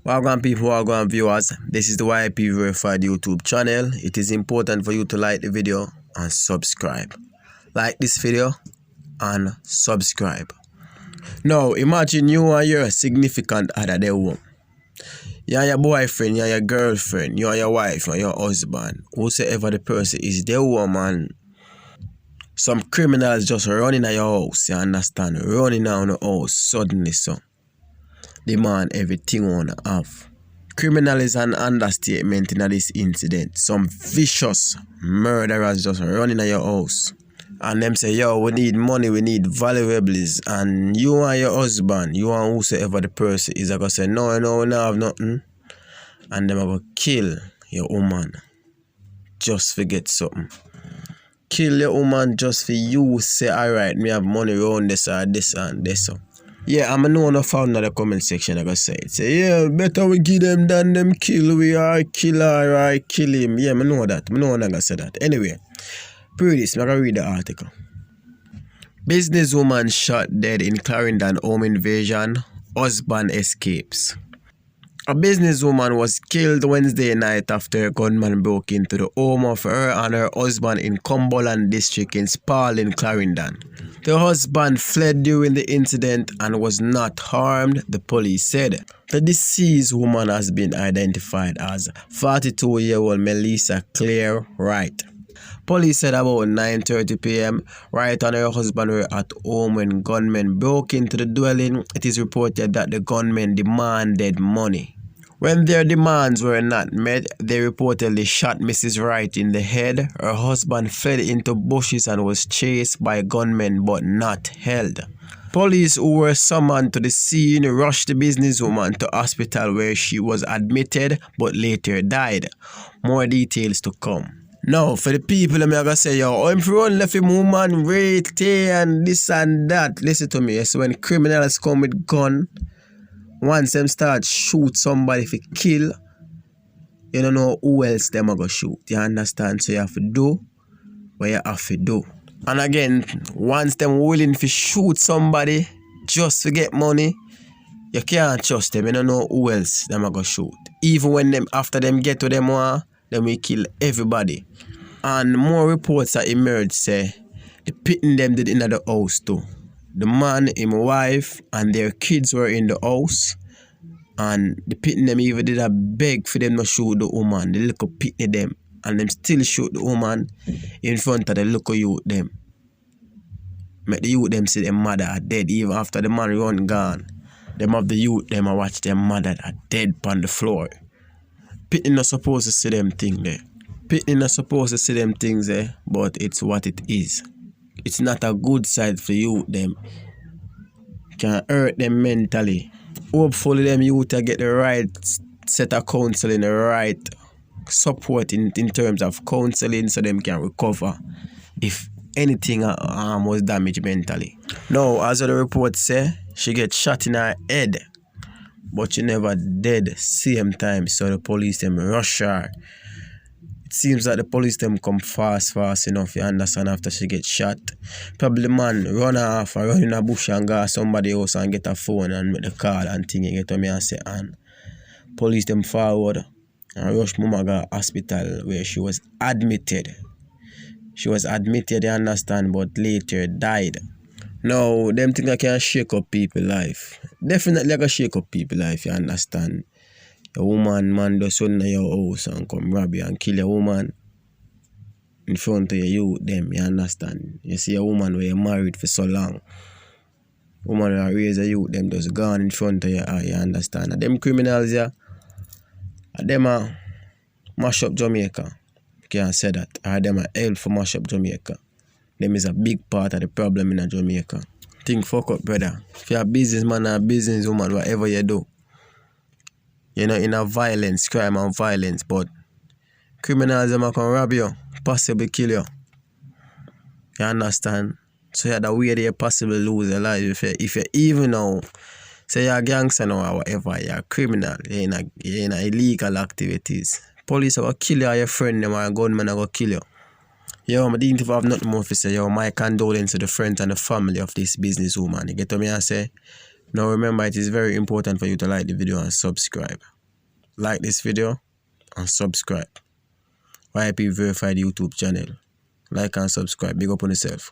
Welcome people, welcome viewers. This is the YP Verified YouTube channel. It is important for you to like the video and subscribe. Like this video and subscribe. Now, imagine you and your significant other there home. You and your boyfriend, you and your girlfriend, you and your wife and your husband, whosoever the person is, there home and some criminals just running at your house, you understand? Running down the house suddenly, so. Demand everything on have. Criminal is an understatement in this incident. Some vicious murderers just running at your house. And them say, yo, we need money, we need valuables. And you and your husband, you and whosoever the person is, are going to say, no, we don't have nothing. And them are going to kill your woman. Just forget something. Kill your woman just for you say, alright, me have money around this or this and this. Yeah, I'm know no found in the comment section. I say it. Say, yeah, better we give them than them kill. We are killer, I kill him. Yeah, I know that. I know I say that. Anyway, pre this, I'm gonna read the article. Businesswoman shot dead in Clarendon home invasion. Husband escapes. A businesswoman was killed Wednesday night after a gunman broke into the home of her and her husband in Cumberland district in Spalding, Clarendon. The husband fled during the incident and was not harmed, the police said. The deceased woman has been identified as 42-year-old Melissa Claire Wright. Police said about 9:30 p.m. Wright and her husband were at home when gunmen broke into the dwelling. It is reported that the gunmen demanded money. When their demands were not met, they reportedly shot Mrs. Wright in the head. Her husband fled into bushes and was chased by gunmen but not held. Police who were summoned to the scene rushed the businesswoman to hospital where she was admitted but later died. More details to come. Now, for the people, I'm going to say, yo, Infront left him woman, rate and this and that. Listen to me. So when criminals come with gun, once them start shoot somebody for kill, you don't know who else them are going to shoot. You understand? So you have to do what you have to do. And again, once them willing to shoot somebody just to get money, you can't trust them. You don't know who else them are going to shoot. Even when them after them get to them, then we kill everybody. And more reports that emerged say the pitting them did in the house too. The man, his wife, and their kids were in the house. And the pitting them even did a beg for them to shoot the woman. The little pitting them. And them still shoot the woman in front of the little youth them. Make the youth them see their mother are dead even after the man run gone. Them have the youth them and watch their mother are dead on the floor. Pitting not supposed to see them thing there. Pitting not supposed to see them things there, but it's what it is. It's not a good side for you, them. Can hurt them mentally. Hopefully them youth get the right set of counseling, the right support in terms of counseling so them can recover if anything was damaged mentally. Now, as the report say, she get shot in her head, but she never dead same time, so the police them rush her. It seems that the police them come fast enough, you understand, after she get shot. Probably the man run off or run in a bush and go somebody else and get a phone and make the call and thing, you get to me and say, and police them forward and rush mama to hospital where she was admitted. She was admitted, you understand, but later died. Now, them things I can shake up people's life. Definitely I can shake up people's life, you understand. A woman, man, does something in your house and come rob you and kill a woman in front of you, them, you understand. You see a woman where you're married for so long. Woman who raise a youth, them just gone in front of your eye, you understand. And them criminals, yeah, them are mash up Jamaica. You can't say that. Or them are help for mash up Jamaica. Them is a big part of the problem in Jamaica. Think fuck up, brother. If you're a businessman or a businesswoman, whatever you do, you know, in a violence, crime and violence, but criminals them can rob you, possibly kill you. You understand? So yeah, the way they possibly lose your life. If you even know, say you're a gangster now or whatever, you're a criminal, you're in a illegal activities. Police are going to kill you or your friend them or a gunman are going to kill you. Yo, I didn't have nothing more to say. Yo, my condolences to the friends and the family of this businesswoman. You get what me I say? Now remember, it is very important for you to like the video and subscribe. like this video and subscribe. YP Verified YouTube channel. Like and subscribe. Big up on yourself.